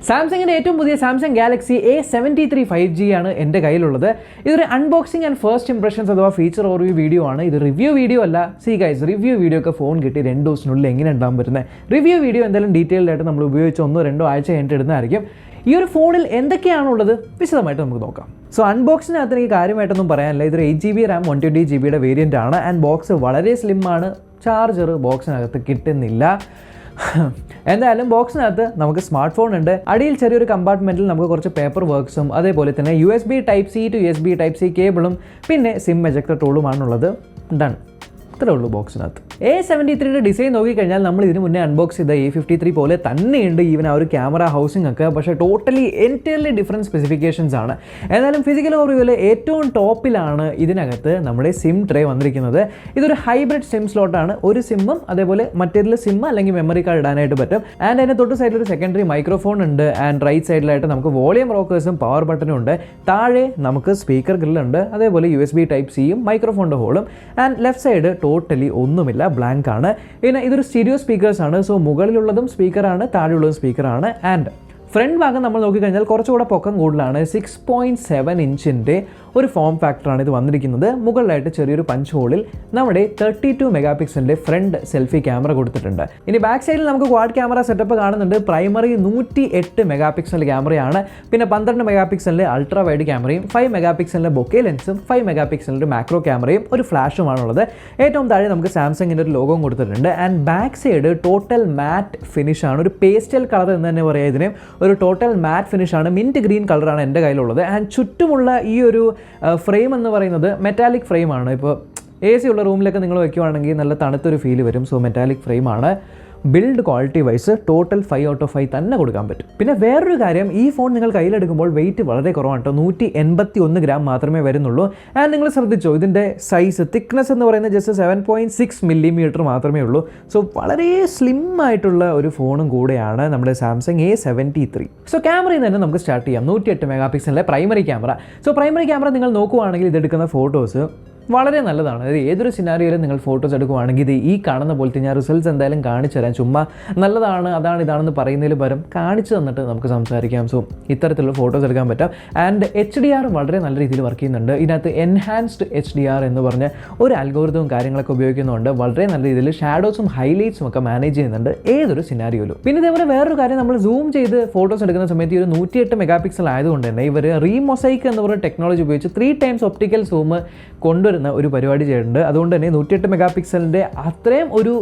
സാംസങ്ങിൻ്റെ ഏറ്റവും പുതിയ സാംസങ് ഗാലക്സി A73 5G ആണ് എൻ്റെ കയ്യിലുള്ളത്. ഇതൊരു അൺബോക്സിംഗ് ആൻഡ് ഫസ്റ്റ് ഇംപ്രഷൻസ് അഥവാ ഫീച്ചർ ഓവർവ്യൂ വീഡിയോ ആണ്. ഇത് റിവ്യൂ വീഡിയോ അല്ല. ഗൈസ്, റിവ്യൂ വീഡിയോ ഒക്കെ ഫോൺ കിട്ടി 2 ദിവസത്തിനുള്ളിൽ എങ്ങനെ ഉണ്ടാകാൻ പറ്റുന്നത്? റിവ്യൂ വീഡിയോ എന്തായാലും ഡീറ്റെയിൽഡ് ആയിട്ട് നമ്മൾ ഉപയോഗിച്ച് 1-2 ആഴ്ച കഴിഞ്ഞിട്ട് ഇടുന്നതായിരിക്കും. ഈ ഒരു ഫോണിൽ എന്തൊക്കെയാണുള്ളത് വിശദമായിട്ട് നമുക്ക് നോക്കാം. സോ അൺബോക്സിനകത്ത് എനിക്ക് കാര്യമായിട്ടൊന്നും പറയാനില്ല. ഇതൊരു 8GB RAM 120GB വേരിയൻ്റ് ആണ്. ആൻഡ് ബോക്സ് വളരെ സ്ലിം ആണ്. ചാർജർ ബോക്സിനകത്ത് കിട്ടുന്നില്ല. എന്തായാലും ബോക്സിനകത്ത് നമുക്ക് സ്മാർട്ട് ഫോൺ ഉണ്ട്. അടിയിൽ ചെറിയൊരു കമ്പാർട്ട്മെൻറ്റിൽ നമുക്ക് കുറച്ച് പേപ്പർ വർക്ക്സും അതേപോലെ തന്നെ USB Type-C to USB Type-C കേബിളും പിന്നെ സിം എജക്ടർ ടൂളുമാണുള്ളത്. ഡൺ. ഇത്രേ ഉള്ളൂ ബോക്സിനകത്ത്. A73യുടെ ഡിസൈൻ നോക്കിക്കഴിഞ്ഞാൽ നമ്മൾ ഇതിന് മുന്നേ അൺബോക്സ് ചെയ്ത A53 പോലെ തന്നെയുണ്ട് ഈവൻ ആ ഒരു ക്യാമറ ഹൗസിംഗ് ഒക്കെ. പക്ഷേ എൻറ്റയർലി ഡിഫറെൻറ്റ് സ്പെസിഫിക്കേഷൻസ് ആണ്. എന്നാലും ഫിസിക്കൽ ഓവർവ്യൂവിൽ ഏറ്റവും ടോപ്പിലാണ് ഇതിനകത്ത് നമ്മുടെ സിം ട്രേ വന്നിരിക്കുന്നത്. ഇതൊരു ഹൈബ്രിഡ് സിം സ്ലോട്ടാണ്. ഒരു സിമ്മും അതേപോലെ മറ്റേതിൽ സിം അല്ലെങ്കിൽ മെമ്മറി കാർഡ് ഇടാനായിട്ട് പറ്റും. ആൻഡ് അതിന് തൊട്ട് സൈഡിൽ ഒരു സെക്കൻഡറി മൈക്രോഫോൺ ഉണ്ട്. ആൻഡ് റൈറ്റ് സൈഡിലായിട്ട് നമുക്ക് വോളിയം റോക്കേഴ്സും പവർ ബട്ടനും ഉണ്ട്. താഴെ നമുക്ക് സ്പീക്കർ ഗ്രില്ലുണ്ട്. അതേപോലെ USB Type-Cയും മൈക്രോഫോണിൻ്റെ ഹോളും. ആൻഡ് ലെഫ്റ്റ് സൈഡ് ടോട്ടലി ഒന്നുമില്ല, ബ്ലാങ്ക് ആണ്. പിന്നെ ഇതൊരു സ്റ്റീരിയോ സ്പീക്കേഴ്സ് ആണ്. സോ മുകളിലുള്ളതും സ്പീക്കറാണ്, താഴെയുള്ളതും സ്പീക്കറാണ്. ആൻഡ് ഫ്രണ്ട് ഭാഗം നമ്മൾ നോക്കിക്കഴിഞ്ഞാൽ കുറച്ചുകൂടെ പൊക്കം കൂടുതലാണ്. 6.7 ഇഞ്ചിൻ്റെ ഒരു ഫോം ഫാക്ടറാണ് ഇത് വന്നിരിക്കുന്നത്. മുകളിലായിട്ട് ചെറിയൊരു പഞ്ച് ഹോളിൽ നമ്മുടെ 32 മെഗാപിക്സലിൻ്റെ ഫ്രണ്ട് സെൽഫി ക്യാമറ കൊടുത്തിട്ടുണ്ട്. ഇനി ബാക്ക് സൈഡിൽ നമുക്ക് ക്വാഡ് ക്യാമറ സെറ്റപ്പ് കാണുന്നുണ്ട്. പ്രൈമറി 108 മെഗാപിക്സൽ ക്യാമറയാണ്. പിന്നെ 12 മെഗാപിക്സലിൻ്റെ അൾട്രാ വൈഡ് ക്യാമറയും 5 മെഗാപിക്സലിൻ്റെ ബൊക്കെ ലെൻസും 5 മെഗാപിക്സലിൻ്റെ മാക്രോ ക്യാമറയും ഒരു ഫ്ലാഷുമാണുള്ളത്. ഏറ്റവും താഴെ നമുക്ക് സാംസങ്ങിൻ്റെ ഒരു ലോഗോയും കൊടുത്തിട്ടുണ്ട്. ആൻഡ് ബാക്ക് സൈഡ് ടോട്ടൽ മാറ്റ് ഫിനിഷാണ്. ഒരു പേസ്റ്റൽ കളർ എന്ന് തന്നെ പറയാം ഇതിനെ. ഒരു ടോട്ടൽ മാറ്റ് ഫിനിഷാണ്. മിൻറ്റ് ഗ്രീൻ കളറാണ് എൻ്റെ കയ്യിലുള്ളത്. ആൻഡ് ചുറ്റുമുള്ള ഈ ഒരു ഫ്രെയിം എന്ന് പറയുന്നത് മെറ്റാലിക് ഫ്രെയിമാണ്. ഇപ്പോൾ AC ഉള്ള റൂമിലൊക്കെ നിങ്ങൾ വയ്ക്കുവാണെങ്കിൽ നല്ല തണുത്തൊരു ഫീൽ വരും. സോ മെറ്റാലിക് ഫ്രെയിമാണ്. Build quality wise total 5 out of 5 തന്നെ കൊടുക്കാൻ പറ്റും. പിന്നെ വേറൊരു കാര്യം, ഈ ഫോൺ നിങ്ങൾ കയ്യിലെടുക്കുമ്പോൾ വെയിറ്റ് വളരെ കുറവാണ് കേട്ടോ. 181 ഗ്രാം മാത്രമേ വരുന്നുള്ളൂ. ആൻഡ് നിങ്ങൾ ശ്രദ്ധിച്ചോ, ഇതിൻ്റെ സൈസ് തിക്നെസ് എന്ന് പറയുന്നത് ജസ്റ്റ് 7.6 മില്ലിമീറ്റർ മാത്രമേ ഉള്ളൂ. സോ വളരെ സ്ലിം ആയിട്ടുള്ള ഒരു ഫോണും കൂടെയാണ് നമ്മുടെ സാംസങ് A73. സോ ക്യാമറയിൽ തന്നെ നമുക്ക് സ്റ്റാർട്ട് ചെയ്യാം. 108 മെഗാപിക്സലിലെ primary camera. So primary camera നിങ്ങൾ നോക്കുവാണെങ്കിൽ ഇതെടുക്കുന്ന ഫോട്ടോസ് വളരെ നല്ലതാണ്. അതായത് ഏതൊരു സിനാരിയോയിലും നിങ്ങൾ ഫോട്ടോസ് എടുക്കുവാണെങ്കിൽ ഇത് ഈ കാണുന്ന പോലത്തെ ഞാൻ റിസൾട്ട്സ് എന്തായാലും കാണിച്ചു തരാം. ചുമ്മാ നല്ലതാണ് ഇതാണെന്ന് പറയുന്നതിൽ പരം കാണിച്ചു തന്നിട്ട് നമുക്ക് സംസാരിക്കാം. സോ ഇത്തരത്തിലുള്ള ഫോട്ടോസ് എടുക്കാൻ പറ്റാം. ആൻഡ് HDR വളരെ നല്ല രീതിയിൽ വർക്ക് ചെയ്യുന്നുണ്ട്. ഇതിനകത്ത് എൻഹാൻസ്ഡ് HDR എന്ന് പറഞ്ഞ ഒരു അൽഗോരിതവും കാര്യങ്ങളൊക്കെ ഉപയോഗിക്കുന്നുണ്ട്. വളരെ നല്ല രീതിയിൽ ഷാഡോസും ഹൈലൈറ്റ്സും ഒക്കെ മാനേജ് ചെയ്യുന്നുണ്ട് ഏതൊരു സിനാരിയോയിലും. പിന്നെ ഇതേപോലെ വേറൊരു കാര്യം, നമ്മൾ സൂം ചെയ്ത് ഫോട്ടോസ് എടുക്കുന്ന സമയത്ത് ഈ ഒരു 108 മെഗാപിക്സൽ ആയതുകൊണ്ട് തന്നെ ഇവർ റീമൊസൈക്ക് എന്ന് പറയുന്ന ടെക്നോളജി ഉപയോഗിച്ച് 3 times ഒപ്റ്റിക്കൽ സൂം കൊണ്ടുവരുന്ന ഒരു പരിപാടി ചെയ്യുന്നുണ്ട്. അതുകൊണ്ട് തന്നെ 108 മെഗാപിക്സലിൻ്റെ അത്രയും ഒരു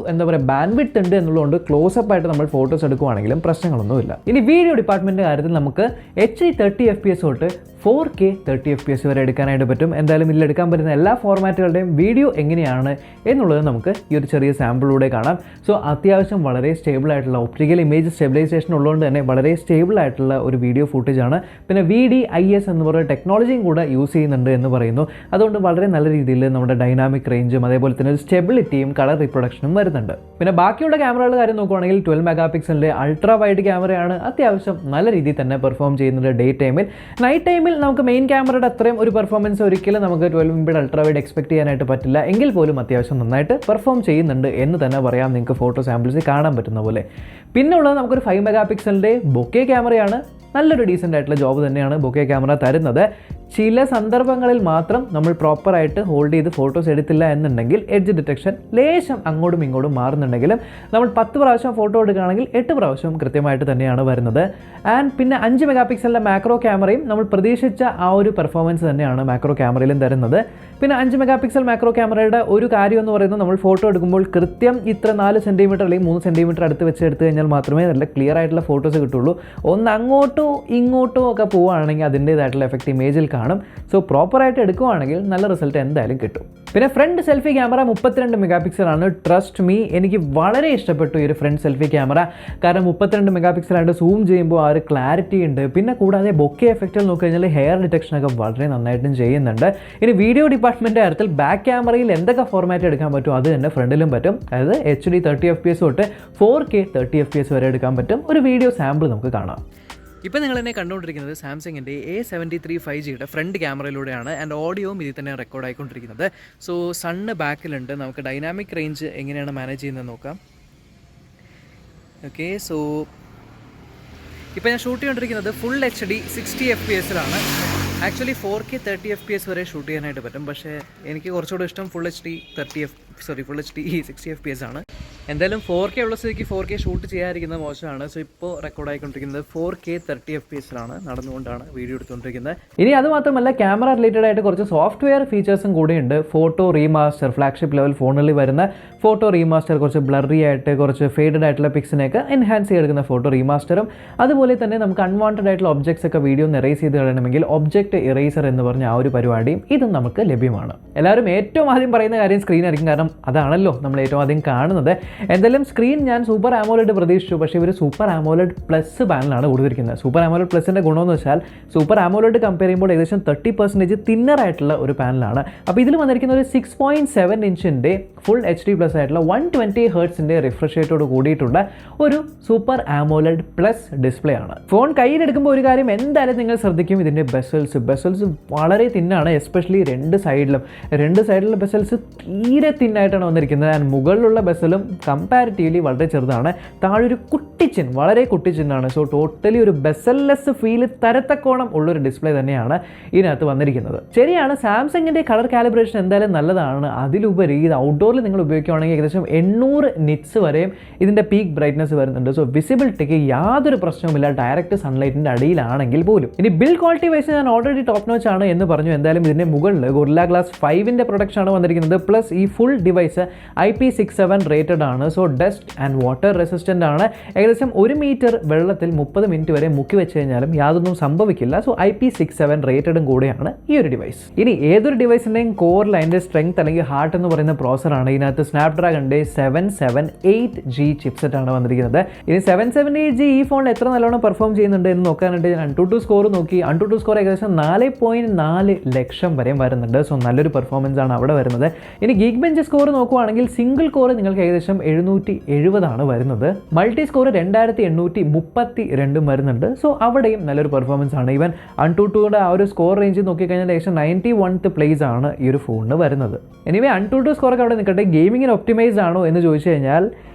ബാൻഡ് വിഡ്ത്ത് ഉണ്ട് എന്നുള്ളതുകൊണ്ട് ക്ലോസപ്പ് ആയിട്ട് നമ്മൾ ഫോട്ടോസ് എടുക്കുവാണെങ്കിലും പ്രശ്നങ്ങളൊന്നുമില്ല. ഇനി വീഡിയോ ഡിപ്പാർട്ട്മെൻറ്റിൻ്റെ കാര്യത്തിൽ നമുക്ക് HD 30 FPS തൊട്ട് 4K 30 FPS വരെ എടുക്കാനായിട്ട് പറ്റും. എന്തായാലും ഇതിൽ എടുക്കാൻ പറ്റുന്ന എല്ലാ ഫോർമാറ്റുകളുടെയും വീഡിയോ എങ്ങനെയാണ് എന്നുള്ളത് നമുക്ക് ഈ ഒരു ചെറിയ സാമ്പിളിലൂടെ കാണാം. സോ അത്യാവശ്യം വളരെ സ്റ്റേബിൾ ആയിട്ടുള്ള ഒപ്റ്റിക്കൽ ഇമേജ് സ്റ്റെബിലൈസേഷൻ ഉള്ളതുകൊണ്ട് തന്നെ വളരെ സ്റ്റേബിൾ ആയിട്ടുള്ള ഒരു വീഡിയോ ഫുട്ടേജാണ്. പിന്നെ VDIS എന്ന് പറയുന്ന ടെക്നോളജിയും കൂടെ യൂസ് ചെയ്യുന്നുണ്ട് എന്ന് പറയുന്നു. അതുകൊണ്ട് വളരെ നല്ല രീതിയിൽ നമ്മുടെ ഡൈനാമിക് റേഞ്ചും അതേപോലെ തന്നെ ഒരു സ്റ്റെബിലിറ്റിയും കളർ റീപ്രൊഡക്ഷനും വരുന്നുണ്ട്. പിന്നെ ബാക്കിയുള്ള ക്യാമറകളുടെ കാര്യം നോക്കുവാണെങ്കിൽ 12 മെഗാപിക്സലിൻ്റെ അൾട്രാ വൈഡ് ക്യാമറയാണ്. അത്യാവശ്യം നല്ല രീതിയിൽ തന്നെ പെർഫോം ചെയ്യുന്നുണ്ട് ഡേ ടൈമിൽ. നൈറ്റ് ടൈമിൽ നമുക്ക് മെയിൻ ക്യാമറയുടെ അത്രയും ഒരു പെർഫോമൻസ് ഒരിക്കലും നമുക്ക് 12 അൾട്രാ വൈഡ് എക്സ്പെക്ട് ചെയ്യാനായിട്ട് പറ്റില്ല. എങ്കിൽ പോലും അത്യാവശ്യം നന്നായിട്ട് പെർഫോം ചെയ്യുന്നുണ്ട് എന്ന് തന്നെ പറയാം. നിങ്ങൾക്ക് ഫോട്ടോ സാമ്പിൾസ് കാണാൻ പറ്റുന്ന പോലെ. പിന്നെ ഉള്ളത് നമുക്കൊരു 5 മെഗാപിക്സലിൻ്റെ ബൊക്കെ ക്യാമറയാണ്. നല്ലൊരു ഡീസൻ്റ് ആയിട്ടുള്ള ജോബ് തന്നെയാണ് ബൊക്കെ ക്യാമറ തരുന്നത്. ചില സന്ദർഭങ്ങളിൽ മാത്രം നമ്മൾ പ്രോപ്പറായിട്ട് ഹോൾഡ് ചെയ്ത് ഫോട്ടോസ് എടുത്തില്ല എന്നുണ്ടെങ്കിൽ എഡ്ജ് ഡിറ്റക്ഷൻ ലേശം അങ്ങോട്ടും ഇങ്ങോട്ടും മാറുന്നുണ്ടെങ്കിലും നമ്മൾ 10 പ്രാവശ്യം ഫോട്ടോ എടുക്കുകയാണെങ്കിൽ 8 പ്രാവശ്യം കൃത്യമായിട്ട് തന്നെയാണ് വരുന്നത്. ആൻഡ് പിന്നെ 5 മെഗാപിക്സലിൻ്റെ മാക്രോ ക്യാമറയും നമ്മൾ പ്രതീക്ഷിച്ച ആ ഒരു പെർഫോമൻസ് തന്നെയാണ് മാക്രോ ക്യാമറയിലും തരുന്നത്. പിന്നെ 5 മെഗാപിക്സൽ മാക്രോ ക്യാമറയുടെ ഒരു കാര്യം എന്ന് പറയുന്നത്, നമ്മൾ ഫോട്ടോ എടുക്കുമ്പോൾ കൃത്യം ഇത്ര 4 സെൻറ്റിമീറ്റർ അല്ലെങ്കിൽ 3 സെൻറ്റിമീറ്റർ അടുത്ത് വെച്ച് എടുത്തു കഴിഞ്ഞാൽ മാത്രമേ നല്ല ക്ലിയർ ആയിട്ടുള്ള ഫോട്ടോസ് കിട്ടുള്ളൂ. ഒന്ന് അങ്ങോട്ടോ ഇങ്ങോട്ടോ ഒക്കെ പോവുകയാണെങ്കിൽ അതിൻ്റേതായിട്ടുള്ള എഫക്റ്റ് ഇമേജിൽ കാണും. സോ പ്രോപ്പറായിട്ട് എടുക്കുകയാണെങ്കിൽ നല്ല റിസൾട്ട് എന്തായാലും കിട്ടും. പിന്നെ ഫ്രണ്ട് സെൽഫി ക്യാമറ 32 മെഗാപിക്സലാണ്. ട്രസ്റ്റ് മീ, എനിക്ക് വളരെ ഇഷ്ടപ്പെട്ടു ഈ ഒരു ഫ്രണ്ട് സെൽഫി ക്യാമറ. കാരണം 32 മെഗാപിക്സലായിട്ട് സൂം ചെയ്യുമ്പോൾ ആ ഒരു ക്ലാരിറ്റി ഉണ്ട്. പിന്നെ കൂടാതെ ബൊക്കെ എഫക്റ്റിൽ നോക്കിക്കഴിഞ്ഞാൽ ഹെയർ ഡിറ്റക്ഷനൊക്കെ വളരെ നന്നായിട്ടും ചെയ്യുന്നുണ്ട്. ഇനി വീഡിയോ ഡിപ്പാർട്ട്മെൻറ്റ് കാര്യത്തിൽ ബാക്ക് ക്യാമറയിൽ എന്തൊക്കെ ഫോർമാറ്റ് എടുക്കാൻ പറ്റും അത് തന്നെ ഫ്രണ്ടിലും പറ്റും. അതായത് HD 30 FPS തൊട്ട് 4K 30 FPS വരെ എടുക്കാൻ പറ്റും. ഒരു വീഡിയോ സാമ്പിൾ നമുക്ക് കാണാം. ഇപ്പോൾ നിങ്ങൾ എന്നെ കണ്ടുകൊണ്ടിരിക്കുന്നത് സാംസങ്ങിൻ്റെ A73 5Gയുടെ ഫ്രണ്ട് ക്യാമറയിലൂടെയാണ്. ആൻഡ് ഓഡിയോയും ഇതിൽ തന്നെ റെക്കോർഡ് ആയിക്കൊണ്ടിരിക്കുന്നത്. സോ സണ്ണ് ബാക്കിലുണ്ട്. നമുക്ക് ഡൈനാമിക് റേഞ്ച് എങ്ങനെയാണ് മാനേജ് ചെയ്യുന്നത് നോക്കാം. ഓക്കെ, സോ ഇപ്പോൾ ഞാൻ ഷൂട്ട് ചെയ്തുകൊണ്ടിരിക്കുന്നത് ഫുൾ HD 60 FPS-ലാണ്. ആക്ച്വലി 4K 30 FPS വരെ ഷൂട്ട് ചെയ്യാനായിട്ട് പറ്റും, പക്ഷേ എനിക്ക് കുറച്ചുകൂടെ ഇഷ്ടം ഫുൾ HD 60 FPS ആണ്. എന്തായാലും 4K ഉള്ള സ്ഥിതിക്ക് 4K ഷൂട്ട് ചെയ്യാതിരിക്കുന്നത് മോശമാണ്. സോ ഇപ്പോൾ റെക്കോർഡ് ആയിക്കൊണ്ടിരിക്കുന്നത് 4K 30 FPS-ലാണ് നടന്നുകൊണ്ടാണ് വീഡിയോ എടുത്തുകൊണ്ടിരിക്കുന്നത്. ഇനി അതുമാത്രമല്ല, ക്യാമറ റിലേറ്റഡ് ആയിട്ട് കുറച്ച് സോഫ്റ്റ്വെയർ ഫീച്ചേഴ്സും കൂടിയുണ്ട്. ഫോട്ടോ റീമാസ്റ്റർ, ഫ്ലാഗ്ഷിപ്പ് ലെവൽ ഫോണുകളിൽ വരുന്ന ഫോട്ടോ റീമാസ്റ്റർ, കുറച്ച് ബ്ലറി ആയിട്ട് കുറച്ച് ഫേഡഡ് ആയിട്ടുള്ള പിക്സിനെയൊക്കെ എൻഹാൻസ് ചെയ്തെടുക്കുന്ന ഫോട്ടോ റീമാസ്റ്ററും, അതുപോലെ തന്നെ നമുക്ക് അൺവാണ്ടഡ് ആയിട്ടുള്ള ഒബ്ജക്ട്സ് ഒക്കെ വീഡിയോ ഒന്ന് എറേസ് ചെയ്ത് കളയണമെങ്കിൽ ഒബ്ജക്റ്റ് ഇറേസർ എന്ന് പറഞ്ഞ ആ ഒരു പരിപാടിയും ഇതും നമുക്ക് ലഭ്യമാണ്. എല്ലാവരും ഏറ്റവും ആദ്യം പറയുന്ന കാര്യം സ്ക്രീൻ ആയിരിക്കും, കാരണം അതാണല്ലോ നമ്മൾ ഏറ്റവും ആദ്യം കാണുന്നത്. എന്തായാലും സ്ക്രീൻ ഞാൻ സൂപ്പർ ആമോലെഡ് പ്രതീക്ഷിച്ചു, പക്ഷേ ഇവർ സൂപ്പർ ആമോലെഡ് പ്ലസ് പാനലാണ് കൊടുത്തിരിക്കുന്നത്. സൂപ്പർ ആമോലെഡ് പ്ലസിൻ്റെ ഗുണമെന്ന് വെച്ചാൽ സൂപ്പർ ആമോലെഡ് കമ്പയർ ചെയ്യുമ്പോൾ ഏകദേശം 30% തിന്നറായിട്ടുള്ള ഒരു പാനലാണ്. അപ്പോൾ ഇതിൽ വന്നിരിക്കുന്ന ഒരു 6.7 ഇഞ്ചിൻ്റെ ഫുൾ HD പ്ലസ് ആയിട്ടുള്ള 120 ഹെർട്സിൻ്റെ റിഫ്രഷ് റേറ്റോട് കൂടിയിട്ടുള്ള ഒരു സൂപ്പർ ആമോലെഡ് പ്ലസ് ഡിസ്പ്ലേ ആണ്. ഫോൺ കയ്യിലെടുക്കുമ്പോൾ ഒരു കാര്യം എന്തായാലും നിങ്ങൾ ശ്രദ്ധിക്കും, ഇതിൻ്റെ ബെസൽസ് വളരെ തിന്നാണ്. എസ്പെഷ്യലി രണ്ട് സൈഡിലുള്ള ബെസൽസ് തീരെ തിന്നായിട്ടാണ് വന്നിരിക്കുന്നത്. ആൻഡ് മുകളിലുള്ള ബെസലും കമ്പാരിറ്റീവ്ലി വളരെ ചെറുതാണ്. താഴെ ഒരു കുട്ടിച്ചിൻ, വളരെ കുട്ടിച്ചിന്നാണ്. സോ ടോട്ടലി ഒരു ബെസൽലെസ് ഫീല് തരത്തക്കോണം ഉള്ളൊരു ഡിസ്പ്ലേ തന്നെയാണ് ഇതിനകത്ത് വന്നിരിക്കുന്നത്. ശരിയാണ്, സാംസങ്ങിൻ്റെ കളർ കാലിബ്രേഷൻ എന്തായാലും നല്ലതാണ്. അതിലുപരി ഇത് ഔട്ട്ഡോറിൽ നിങ്ങൾ ഉപയോഗിക്കുകയാണെങ്കിൽ ഏകദേശം 800 നിറ്റ്സ് വരെയും ഇതിൻ്റെ പീക്ക് ബ്രൈറ്റ്നസ് വരുന്നുണ്ട്. സോ വിസിബിലിറ്റിക്ക് യാതൊരു പ്രശ്നവുമില്ല ഡയറക്റ്റ് സൺലൈറ്റിൻ്റെ അടിയിലാണെങ്കിൽ പോലും. ഇനി ബിൽഡ് ക്വാളിറ്റി വൈസ് ഞാൻ ഓൾറെഡി ടോപ്പ് നോച്ച് ആണ് എന്ന് പറഞ്ഞു. എന്തായാലും ഇതിൻ്റെ മുകളിൽ ഗൊറില്ല ഗ്ലാസ് 5ൻ്റെ പ്രൊഡക്ഷൻ ആണ് വന്നിരിക്കുന്നത്. പ്ലസ് ഈ ഫുൾ ഡിവൈസ് IP67 റേറ്റഡ് ആണ്. So dust and water resistant ആണ്. ഏകദേശം 1 മീറ്റർ വെള്ളത്തിൽ 30 മിനിറ്റ് വരെ മുക്കി വെച്ച് കഴിഞ്ഞാലും യാതൊന്നും സംഭവിക്കില്ല. സോ IP67 റേറ്റഡും കൂടെയാണ് ഈ ഒരു ഡിവൈസ്. ഇനി ഏതൊരു ഡിവൈസിൻ്റെയും കോറിൽ അതിൻ്റെ സ്ട്രെങ്ത് അല്ലെങ്കിൽ ഹാർട്ട് എന്ന് പറയുന്ന പ്രോസറാണ്. ഇതിനകത്ത് സ്നാപ്ഡ്രാഗണിൻ്റെ 778G ചിപ്സെറ്റ് ആണ് വന്നിരിക്കുന്നത്. ഇനി 778G ഈ ഫോണിൽ എത്ര നല്ലോണം പെർഫോം ചെയ്യുന്നുണ്ട് എന്ന് നോക്കാനായിട്ട് ഞാൻ AnTuTu സ്കോർ നോക്കി. AnTuTu സ്കോർ ഏകദേശം 4.4 ലക്ഷം വരെയും വരുന്നുണ്ട്. സോ നല്ലൊരു പെർഫോമൻസ് ആണ് അവിടെ വരുന്നത്. ഇനി ഗീക്ക് ബെഞ്ച് സ്കോർ നോക്കുവാണെങ്കിൽ സിംഗിൾ കോർ നിങ്ങൾക്ക് ഏകദേശം 770 ആണ് വരുന്നത്. മൾട്ടി സ്കോർ 2832 വരുന്നുണ്ട്. സോ അവിടെയും നല്ലൊരു പെർഫോമൻസ് ആണ്. ഈവൻ AnTuTuയുടെ ആ ഒരു സ്കോർ റേഞ്ച് നോക്കിക്കഴിഞ്ഞാൽ ഏകദേശം 91th പ്ലേസ് ആണ് ഈ ഒരു ഫോണിന് വരുന്നത്. എനിവേ AnTuTu സ്കോറൊക്കെ അവിടെ നിൽക്കട്ടെ. ഗെയിമിങ്ങിന് ഒപ്റ്റിമൈസ്ഡ് ആണോ എന്ന് ചോദിച്ചു കഴിഞ്ഞാൽ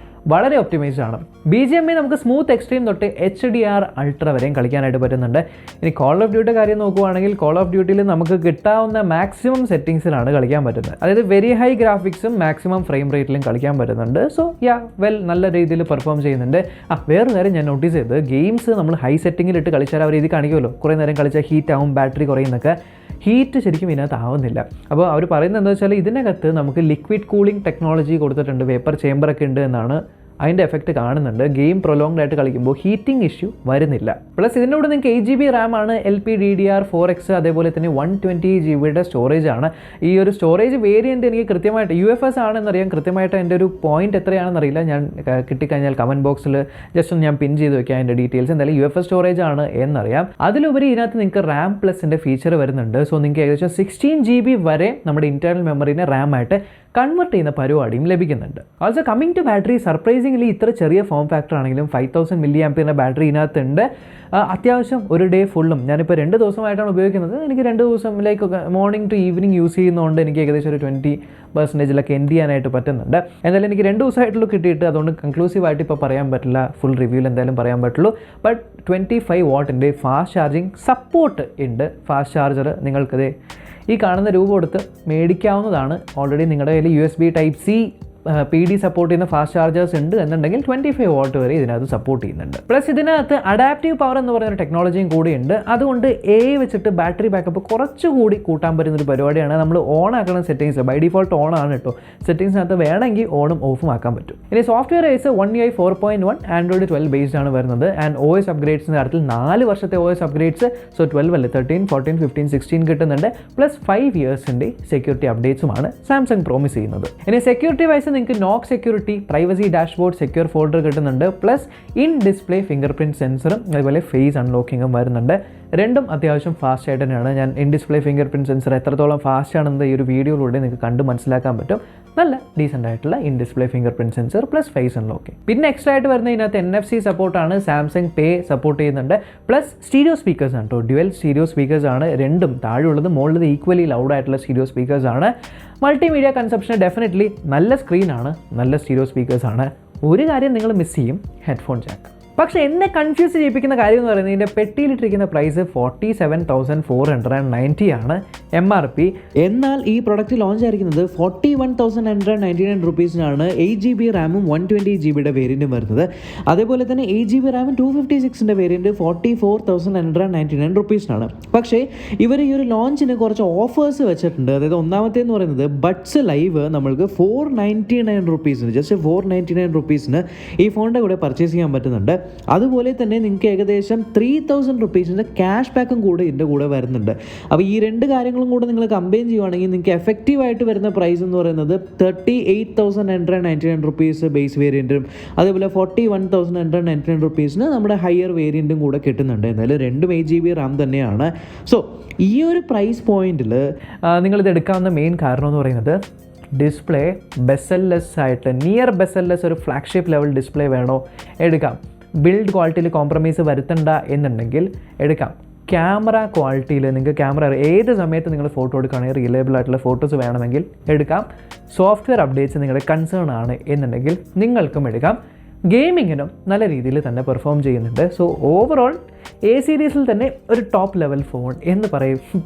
വളരെ ഒപ്റ്റിമൈസ്ഡ് ആണ്. BGMI നമുക്ക് സ്മൂത്ത് എക്സ്ട്രീം തൊട്ട് HDR അൾട്ര വരെയും കളിക്കാനായിട്ട് പറ്റുന്നുണ്ട്. ഇനി കോൾ ഓഫ് ഡ്യൂട്ടി കാര്യം നോക്കുവാണെങ്കിൽ കോൾ ഓഫ് ഡ്യൂട്ടിയിൽ നമുക്ക് കിട്ടാവുന്ന മാക്സിമം സെറ്റിംഗ്സിലാണ് കളിക്കാൻ പറ്റുന്നത്. അതായത് വെരി ഹൈ ഗ്രാഫിക്സും മാക്സിമം ഫ്രെയിം റേറ്റിലും കളിക്കാൻ പറ്റുന്നുണ്ട്. സോ നല്ല രീതിയിൽ പെർഫോം ചെയ്യുന്നുണ്ട്. വേറൊരു കാര്യം ഞാൻ നോട്ടീസ് ചെയ്തത്, ഗെയിംസ് നമ്മൾ ഹൈ സെറ്റിങ്ങിലിട്ട് കളിച്ചാൽ അവർ ഇത് കാണിക്കുമല്ലോ, കുറേ നേരം കളിച്ചാൽ ഹീറ്റ് ആവും, ബാറ്ററി കുറയുന്നൊക്കെ. ഹീറ്റ് ശരിക്കും ഇതിനകത്ത് ആവുന്നില്ല. അപ്പോൾ അവർ പറയുന്നത് എന്താ വെച്ചാൽ ഇതിനകത്ത് നമുക്ക് ലിക്വിഡ് കൂളിംഗ് ടെക്നോളജി കൊടുത്തിട്ടുണ്ട്, വേപ്പർ ചേമ്പറൊക്കെ ഉണ്ട് എന്നാണ്. അതിൻ്റെ എഫക്റ്റ് കാണുന്നുണ്ട്. ഗെയിം പ്രൊലോങ്ഡ് ആയിട്ട് കളിക്കുമ്പോൾ ഹീറ്റിംഗ് ഇഷ്യൂ വരുന്നില്ല. പ്ലസ് ഇതിൻ്റെ കൂടെ നിങ്ങൾക്ക് 8GB റാം ആണ്, LPDDR4X, അതേപോലെ തന്നെ 120GB സ്റ്റോറേജ് ആണ്. ഈ ഒരു സ്റ്റോറേജ് വേരിയൻറ്റ് എനിക്ക് കൃത്യമായിട്ട് UFS ആണെന്നറിയാം. കൃത്യമായിട്ട് എൻ്റെ ഒരു പോയിന്റ് എത്രയാണെന്നറിയില്ല. ഞാൻ കിട്ടിക്കഴിഞ്ഞാൽ കമൻറ്റ് ബോക്സിൽ ജസ്റ്റ് ഒന്ന് ഞാൻ പിൻ ചെയ്ത് വെക്കാം അതിൻ്റെ ഡീറ്റെയിൽസ്. എന്തായാലും UFS സ്റ്റോറേജ് ആണ് എന്നറിയാം. അതിലുപരി ഇതിനകത്ത് നിങ്ങൾക്ക് റാം പ്ലസിൻ്റെ ഫീച്ചർ വരുന്നുണ്ട്. സോ നിങ്ങൾക്ക് ഏകദേശം 16GB വരെ നമ്മുടെ ഇൻറ്റേർണൽ മെമ്മറീനെ റാം ആയിട്ട് കൺവേർട്ട് ചെയ്യുന്ന പരിപാടിയും ലഭിക്കുന്നുണ്ട്. Also coming to battery, surprisingly ഇത്ര ചെറിയ ഫോം ഫാക്ടർ ആണെങ്കിലും 5000 mAh ബാറ്ററി ഇതിനകത്തുണ്ട്. അത്യാവശ്യം ഒരു ഡേ ഫുള്ളും ഞാനിപ്പോൾ 2 ദിവസമായിട്ടാണ് ഉപയോഗിക്കുന്നത്. എനിക്ക് 2 ദിവസം like morning to evening use ചെയ്യുന്നതുകൊണ്ട് എനിക്ക് ഏകദേശം ഒരു 20% എൻഡ് ചെയ്യാനായിട്ട് പറ്റുന്നുണ്ട്. എന്തായാലും എനിക്ക് 2 ദിവസമായിട്ടുള്ളൂ കിട്ടിയിട്ട്, അതുകൊണ്ട് കൺക്ലൂസീവായിട്ട് ഇപ്പോൾ പറയാൻ പറ്റില്ല. ഫുൾ റിവ്യൂവിൽ എന്തായാലും പറയാൻ പറ്റുള്ളൂ. ബട്ട് 25 വാട്ടിൻ്റെ ഫാസ്റ്റ് ചാർജിങ് സപ്പോർട്ട് ഉണ്ട്. ഫാസ്റ്റ് ചാർജർ നിങ്ങൾക്കത് ഈ കാണുന്ന രൂപ കൊടുത്ത് മേടിക്കാവുന്നതാണ്. ഓൾറെഡി നിങ്ങളുടെ കയ്യിൽ USB Type-C PD സപ്പോർട്ട് ചെയ്യുന്ന ഫാസ്റ്റ് ചാർജേഴ്സ് ഉണ്ട് എന്നുണ്ടെങ്കിൽ 25 വാട്ട് വരെ ഇതിനകത്ത് സപ്പോർട്ട് ചെയ്യുന്നുണ്ട്. പ്ലസ് ഇതിനകത്ത് അഡാപ്റ്റീവ് പവർ എന്ന് പറയുന്ന ഒരു ടെക്നോളജിയും കൂടിയുണ്ട്. അതുകൊണ്ട് AI വെച്ചിട്ട് ബാറ്ററി ബാക്കപ്പ് കുറച്ചുകൂടി കൂട്ടാൻ പറ്റുന്നൊരു പരിപാടിയാണ്. നമ്മൾ ഓൺ ആക്കുന്ന സെറ്റിങ്സ് ബൈ ഡിഫോൾട്ട് ഓൺ ആണ് കേട്ടോ. സെറ്റിങ്സിനകത്ത് വേണമെങ്കിൽ ഓണും ഓഫും ആക്കാൻ പറ്റും. ഇനി software wise One UI 4.1 Android 12 based ആണ് വരുന്നത്. ആൻഡ് OS അപ്ഗ്രേഡ്സിൻ്റെ കാര്യത്തിൽ 4 വർഷത്തെ OS അപ്ഗ്രേഡ്സ്. സോ 12 അല്ലേ, 13, 14, 15, 16 കിട്ടുന്നുണ്ട്. പ്ലസ് 5 ഇയേഴ്സിൻ്റെ സെക്യൂരിറ്റി അപ്ഡേറ്റ്സുമാണ് സാംസങ് പ്രോമിസ് ചെയ്യുന്നത്. ഇനി സെക്യൂരിറ്റി വൈസ് നിങ്ങൾക്ക് നോക്ക് security, privacy dashboard, secure folder കിട്ടുന്നുണ്ട്. Plus in display fingerprint സെൻസറും അതുപോലെ ഫേസ് അൺലോക്കിങ്ങും വരുന്നുണ്ട്. രണ്ടും അത്യാവശ്യം ഫാസ്റ്റ് ആയിട്ട് തന്നെയാണ്. ഞാൻ in display fingerprint sensor എത്രത്തോളം ഫാസ്റ്റ് ആണെന്ന് ഈ ഒരു വീഡിയോയിലൂടെ നിങ്ങൾക്ക് കണ്ട് മനസ്സിലാക്കാൻ പറ്റും. നല്ല ഡീസൻ്റ് ആയിട്ടുള്ള in display fingerprint sensor plus face unlocking. പിന്നെ എക്സ്ട്രാ ആയിട്ട് വരുന്ന ഇതിനകത്ത് NFC സപ്പോർട്ടാണ്. സാംസങ് പേ സപ്പോർട്ട് ചെയ്യുന്നുണ്ട്. പ്ലസ് സ്റ്റീരിയോ സ്പീക്കേഴ്സ് ആണ് കേട്ടോ. ഡ്യുവൽ സ്റ്റീരിയോ സ്പീക്കേഴ്സ് ആണ്. രണ്ടും താഴെയുള്ളത് മുകളിലത് ഈക്വലി ലൗഡ് ആയിട്ടുള്ള സ്റ്റീരിയോ സ്പീക്കേഴ്സ് ആണ്. മൾട്ടിമീഡിയ കൺസപ്ഷൻ ഡെഫിനറ്റ്ലി നല്ല സ്ക്രീനാണ്, നല്ല സ്റ്റീരിയോ സ്പീക്കേഴ്സ് ആണ്. ഒരു കാര്യം നിങ്ങൾ മിസ് ചെയ്യും, ഹെഡ്ഫോൺ ജാക്ക്. പക്ഷേ എന്നെ കൺഫ്യൂസ് ചെയ്യിപ്പിക്കുന്ന കാര്യം എന്ന് പറയുന്നത് ഇതിൻ്റെ പെട്ടിയിലിട്ടിരിക്കുന്ന പ്രൈസ് 47,490 ആണ് MRP. എന്നാൽ ഈ പ്രൊഡക്റ്റ് ലോഞ്ച് ആയിരിക്കുന്നത് 41,999 റുപ്പീസിനാണ്. 8GB റാമും 120GB വേരിയൻറ്റും വരുന്നത്. അതേപോലെ തന്നെ 8GB റാമും 256 വേരിയൻറ്റ് 44,999 റുപ്പീസിനാണ്. പക്ഷേ ഇവർ ഈ ഒരു ലോഞ്ചിന് കുറച്ച് ഓഫേഴ്സ് വെച്ചിട്ടുണ്ട്. അതായത് ഒന്നാമത്തേന്ന് പറയുന്നത് ബഡ്സ് ലൈവ് നമ്മൾക്ക് 499 റുപ്പീസിന്, ജസ്റ്റ് 499 റുപ്പീസിന് ഈ ഫോണിൻ്റെ കൂടെ പർച്ചേസ് ചെയ്യാൻ പറ്റുന്നുണ്ട്. അതുപോലെ തന്നെ നിങ്ങൾക്ക് ഏകദേശം 3,000 റുപ്പീസിൻ്റെ ക്യാഷ് ബാക്കും കൂടെ ഇതിൻ്റെ കൂടെ വരുന്നുണ്ട്. അപ്പോൾ ഈ രണ്ട് കാര്യങ്ങളും കൂടെ നിങ്ങൾ കമ്പയിൻ ചെയ്യുവാണെങ്കിൽ നിങ്ങൾക്ക് എഫക്റ്റീവായിട്ട് വരുന്ന പ്രൈസ് എന്ന് പറയുന്നത് 38,999 റുപ്പീസ് ബേസ് വേരിയൻറ്റും അതേപോലെ 41,999 റുപ്പീസിന് നമ്മുടെ ഹയർ വേരിയൻറ്റും കൂടെ കിട്ടുന്നുണ്ട്. എന്നാലും രണ്ടും 8GB റാം തന്നെയാണ്. സോ ഈ ഒരു പ്രൈസ് പോയിന്റിൽ നിങ്ങളിത് എടുക്കാവുന്ന മെയിൻ കാരണം എന്ന് പറയുന്നത് ഡിസ്പ്ലേ ബെസെൽലെസ് ആയിട്ട് നിയർ ബെസെൽലെസ് ഒരു ഫ്ലാഗ്ഷിപ്പ് ലെവൽ ഡിസ്പ്ലേ വേണോ എടുക്കാം. ബിൽഡ് ക്വാളിറ്റിയിൽ കോംപ്രമൈസ് വരുത്തണ്ട എന്നുണ്ടെങ്കിൽ എടുക്കാം. ക്യാമറ ക്വാളിറ്റിയിൽ നിങ്ങൾക്ക് ക്യാമറ ഏത് സമയത്ത് നിങ്ങൾ ഫോട്ടോ എടുക്കുകയാണെങ്കിൽ റിലയബിൾ ആയിട്ടുള്ള ഫോട്ടോസ് വേണമെങ്കിൽ എടുക്കാം. സോഫ്റ്റ്വെയർ അപ്ഡേറ്റ്സ് നിങ്ങളുടെ കൺസേൺ ആണ് എന്നുണ്ടെങ്കിൽ നിങ്ങൾക്കും എടുക്കാം. ഗെയിമിങ്ങിനും നല്ല രീതിയിൽ തന്നെ പെർഫോം ചെയ്യുന്നുണ്ട്. സോ ഓവറോൾ A സീരീസിൽ തന്നെ ഒരു ടോപ്പ് ലെവൽ ഫോൺ എന്ന്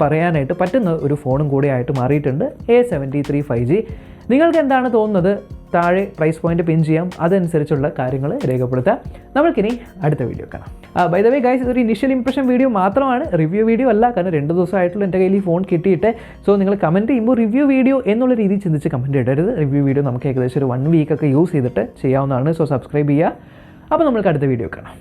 പറയാനായിട്ട് പറ്റുന്ന ഒരു ഫോണും കൂടെ ആയിട്ട് മാറിയിട്ടുണ്ട് A73 5G. നിങ്ങൾക്ക് എന്താണ് തോന്നുന്നത്? താഴെ പ്രൈസ് പോയിന്റ് പിൻ ചെയ്യാം. അതനുസരിച്ചുള്ള കാര്യങ്ങൾ രേഖപ്പെടുത്താം. നമ്മൾക്കിനി അടുത്ത വീഡിയോ കാണാം. ബൈ ദ വേ ഗൈസ്, ഇതൊരു ഇനിഷ്യൽ ഇംപ്രഷൻ വീഡിയോ മാത്രമാണ്, റിവ്യൂ വീഡിയോ അല്ല. കാരണം 2 ദിവസമായിട്ടുള്ള എൻ്റെ കയ്യിൽ ഈ ഫോൺ കിട്ടിയിട്ട്. സോ നിങ്ങൾ കമൻറ്റ് ചെയ്യുമ്പോൾ റിവ്യൂ വീഡിയോ എന്നുള്ള രീതിയിൽ ചിന്തിച്ച് കമൻറ്റ് ഇടരുത്. റിവ്യൂ വീഡിയോ നമുക്ക് ഏകദേശം ഒരു 1 വീക്കൊക്കെ യൂസ് ചെയ്തിട്ട് ചെയ്യാവുന്നതാണ്. സോ സബ്സ്ക്രൈബ് ചെയ്യുക. അപ്പോൾ നമ്മൾക്ക് അടുത്ത വീഡിയോ കാണാം.